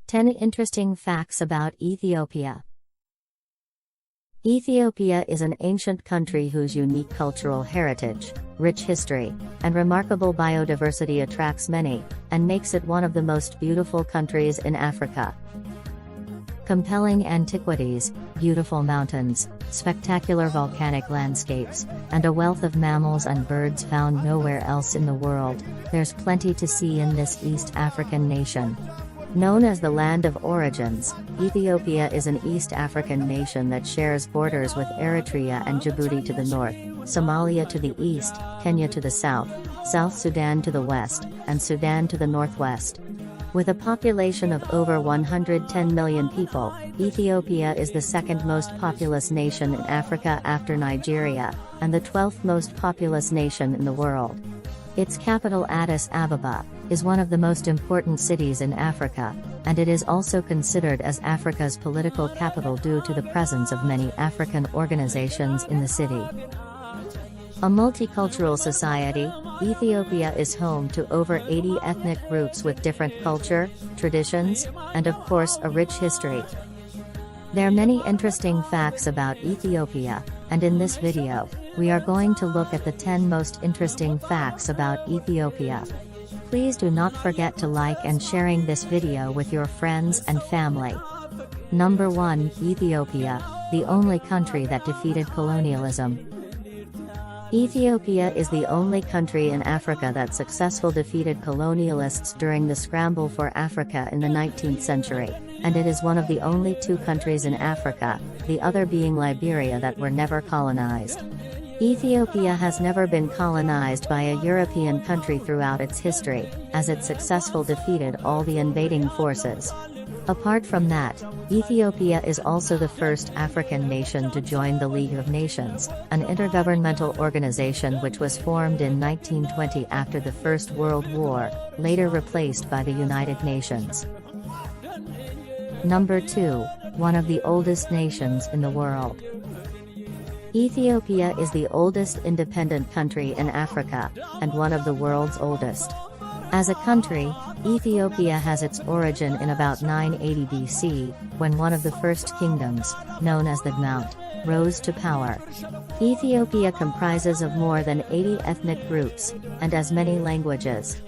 10 Interesting Facts about Ethiopia. Ethiopia is an ancient country whose unique cultural heritage, rich history, and remarkable biodiversity attracts many, and makes it one of the most beautiful countries in Africa. Compelling antiquities, beautiful mountains, spectacular volcanic landscapes, and a wealth of mammals and birds found nowhere else in the world. There's plenty to see in this East African nation. Known as the Land of Origins, Ethiopia is an East African nation that shares borders with Eritrea and Djibouti to the north, Somalia to the east, Kenya to the south, South Sudan to the west, and Sudan to the northwest. With a population of over 110 million people, Ethiopia is the second most populous nation in Africa after Nigeria, and the 12th most populous nation in the world. Its capital Addis Ababa is one of the most important cities in Africa, and it is also considered as Africa's political capital due to the presence of many African organizations in the city. A multicultural society, Ethiopia is home to over 80 ethnic groups with different culture, traditions, and of course a rich history. There are many interesting facts about Ethiopia, and in this video, we are going to look at the 10 most interesting facts about Ethiopia. Please do not forget to like and sharing this video with your friends and family. Number 1. Ethiopia, the only country that defeated colonialism. Ethiopia is the only country in Africa that successfully defeated colonialists during the scramble for Africa in the 19th century, and it is one of the only two countries in Africa, the other being Liberia, that were never colonized. Ethiopia has never been colonized by a European country throughout its history, as it successfully defeated all the invading forces. Apart from that, Ethiopia is also the first African nation to join the League of Nations, an intergovernmental organization which was formed in 1920 after the First World War, later replaced by the United Nations. Number 2. One of the oldest nations in the world. Ethiopia is the oldest independent country in Africa, and one of the world's oldest. As a country, Ethiopia has its origin in about 980 BC, when one of the first kingdoms, known as the Mount, rose to power. Ethiopia comprises of more than 80 ethnic groups, and as many languages.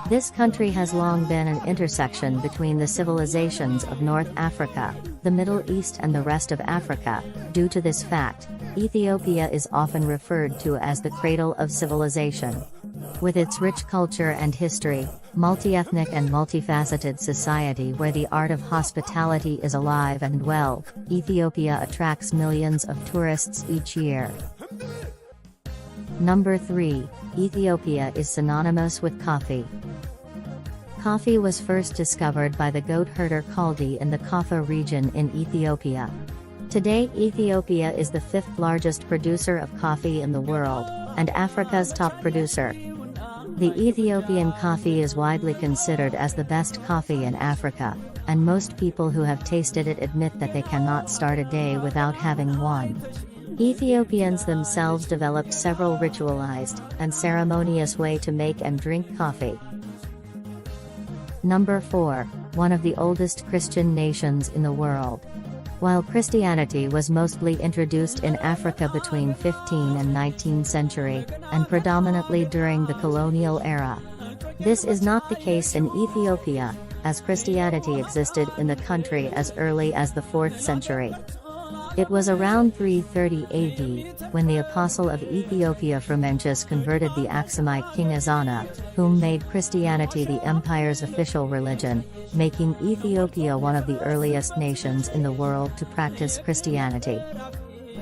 This country has long been an intersection between the civilizations of North Africa, the Middle East and the rest of Africa. Due to this fact, Ethiopia is often referred to as the cradle of civilization. With its rich culture and history, multi-ethnic and multifaceted society where the art of hospitality is alive and well, Ethiopia attracts millions of tourists each year. Number 3. Ethiopia is synonymous with coffee. Coffee was first discovered by the goat herder Kaldi in the Kaffa region in Ethiopia. Today Ethiopia is the 5th largest producer of coffee in the world, and Africa's top producer. The Ethiopian coffee is widely considered as the best coffee in Africa, and most people who have tasted it admit that they cannot start a day without having one. Ethiopians themselves developed several ritualized and ceremonious ways to make and drink coffee. Number 4. One of the oldest Christian nations in the world. While Christianity was mostly introduced in Africa between 15th and 19th century, and predominantly during the colonial era, this is not the case in Ethiopia, as Christianity existed in the country as early as the 4th century. It was around 330 AD, when the apostle of Ethiopia Frumentius converted the Aksumite king Ezana, whom made Christianity the empire's official religion, making Ethiopia one of the earliest nations in the world to practice Christianity.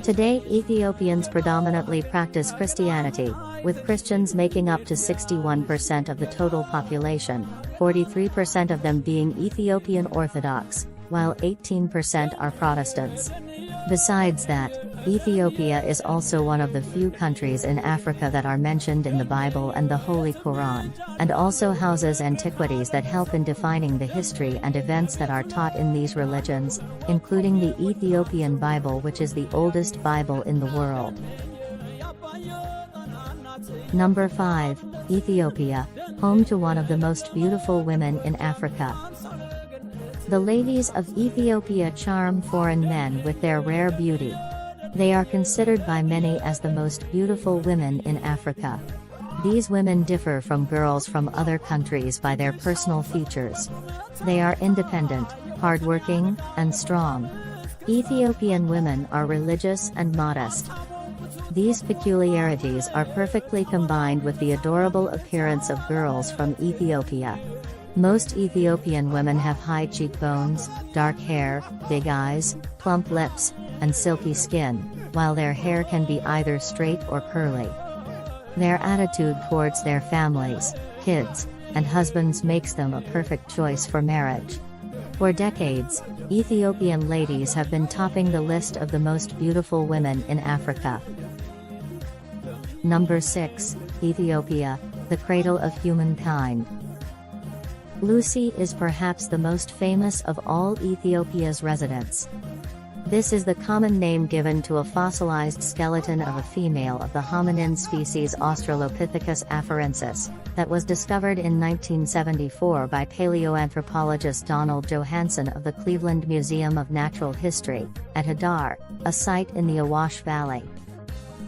Today Ethiopians predominantly practice Christianity, with Christians making up to 61% of the total population, 43% of them being Ethiopian Orthodox, while 18% are Protestants. Besides that, Ethiopia is also one of the few countries in Africa that are mentioned in the Bible and the Holy Quran, and also houses antiquities that help in defining the history and events that are taught in these religions, including the Ethiopian Bible, which is the oldest Bible in the world. Number 5. Ethiopia, home to one of the most beautiful women in Africa. The ladies of Ethiopia charm foreign men with their rare beauty. They are considered by many as the most beautiful women in Africa. These women differ from girls from other countries by their personal features. They are independent, hardworking, and strong. Ethiopian women are religious and modest. These peculiarities are perfectly combined with the adorable appearance of girls from Ethiopia. Most Ethiopian women have high cheekbones, dark hair, big eyes, plump lips, and silky skin, while their hair can be either straight or curly. Their attitude towards their families, kids, and husbands makes them a perfect choice for marriage. For decades, Ethiopian ladies have been topping the list of the most beautiful women in Africa. Number 6, Ethiopia, the cradle of humankind. Lucy is perhaps the most famous of all Ethiopia's residents. This is the common name given to a fossilized skeleton of a female of the hominin species Australopithecus afarensis, that was discovered in 1974 by paleoanthropologist Donald Johanson of the Cleveland Museum of Natural History, at Hadar, a site in the Awash Valley.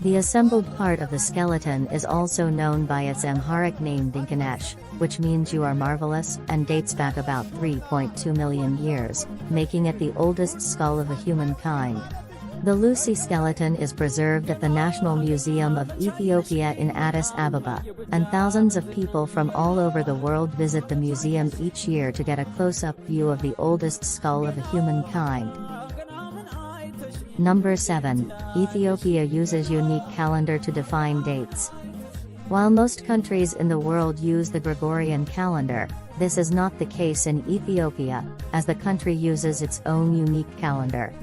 The assembled part of the skeleton is also known by its Amharic name Dinkanesh, which means you are marvelous, and dates back about 3.2 million years, making it the oldest skull of a humankind. The Lucy skeleton is preserved at the National Museum of Ethiopia in Addis Ababa, and thousands of people from all over the world visit the museum each year to get a close-up view of the oldest skull of a humankind. Number 7, Ethiopia uses unique calendar to define dates. While most countries in the world use the Gregorian calendar, this is not the case in Ethiopia, as the country uses its own unique calendar.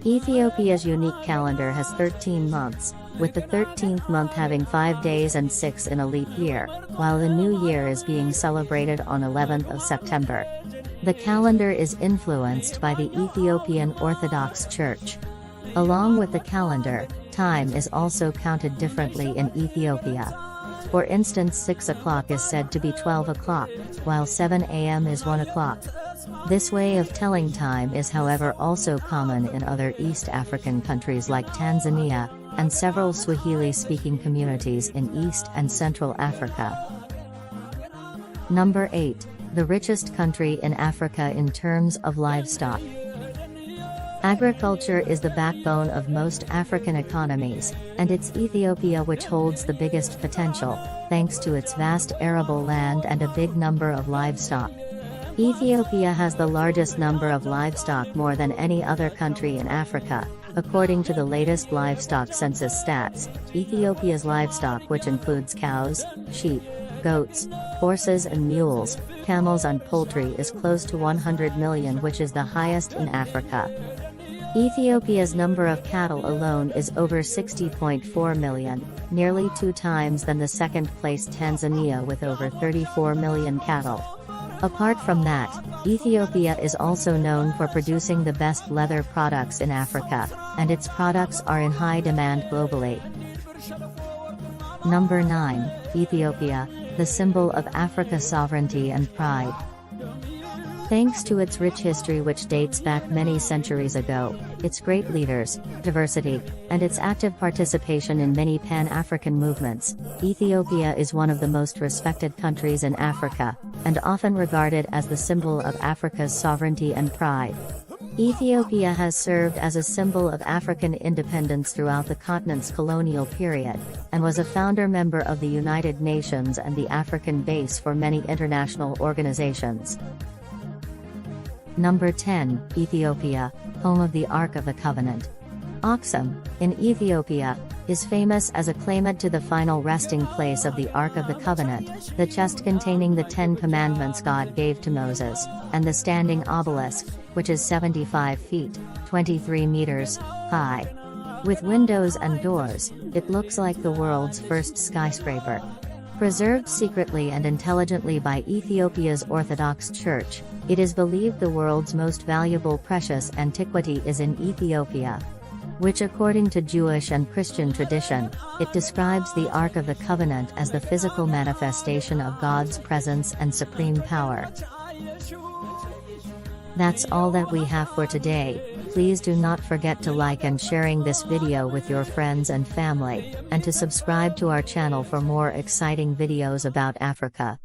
Ethiopia's unique calendar has 13 months, with the 13th month having 5 days and 6 in a leap year, while the new year is being celebrated on 11th of September. The calendar is influenced by the Ethiopian Orthodox Church. Along with the calendar, time is also counted differently in Ethiopia. For instance, 6 o'clock is said to be 12 o'clock, while 7 a.m. is 1 o'clock. This way of telling time is however also common in other East African countries like Tanzania, and several Swahili-speaking communities in East and Central Africa. Number 8, the richest country in Africa in terms of livestock. Agriculture is the backbone of most African economies, and it's Ethiopia which holds the biggest potential, thanks to its vast arable land and a big number of livestock. Ethiopia has the largest number of livestock more than any other country in Africa. According to the latest livestock census stats, Ethiopia's livestock, which includes cows, sheep, goats, horses and mules, camels and poultry, is close to 100 million, which is the highest in Africa. Ethiopia's number of cattle alone is over 60.4 million, nearly 2 times than the second-place Tanzania with over 34 million cattle. Apart from that, Ethiopia is also known for producing the best leather products in Africa, and its products are in high demand globally. Number 9, Ethiopia, the symbol of Africa's sovereignty and pride. Thanks to its rich history which dates back many centuries ago, its great leaders, diversity, and its active participation in many Pan-African movements, Ethiopia is one of the most respected countries in Africa, and often regarded as the symbol of Africa's sovereignty and pride. Ethiopia has served as a symbol of African independence throughout the continent's colonial period, and was a founder member of the United Nations and the African base for many international organizations. Number 10, Ethiopia, home of the Ark of the Covenant. Aksum, in Ethiopia, is famous as a claimant to the final resting place of the Ark of the Covenant, the chest containing the 10 commandments God gave to Moses, and the standing obelisk, which is 75 feet, 23 meters, high. With windows and doors, it looks like the world's first skyscraper. Preserved secretly and intelligently by Ethiopia's Orthodox Church, it is believed the world's most valuable precious antiquity is in Ethiopia. Which, according to Jewish and Christian tradition, it describes the Ark of the Covenant as the physical manifestation of God's presence and supreme power. That's all that we have for today. Please do not forget to like and sharing this video with your friends and family, and to subscribe to our channel for more exciting videos about Africa.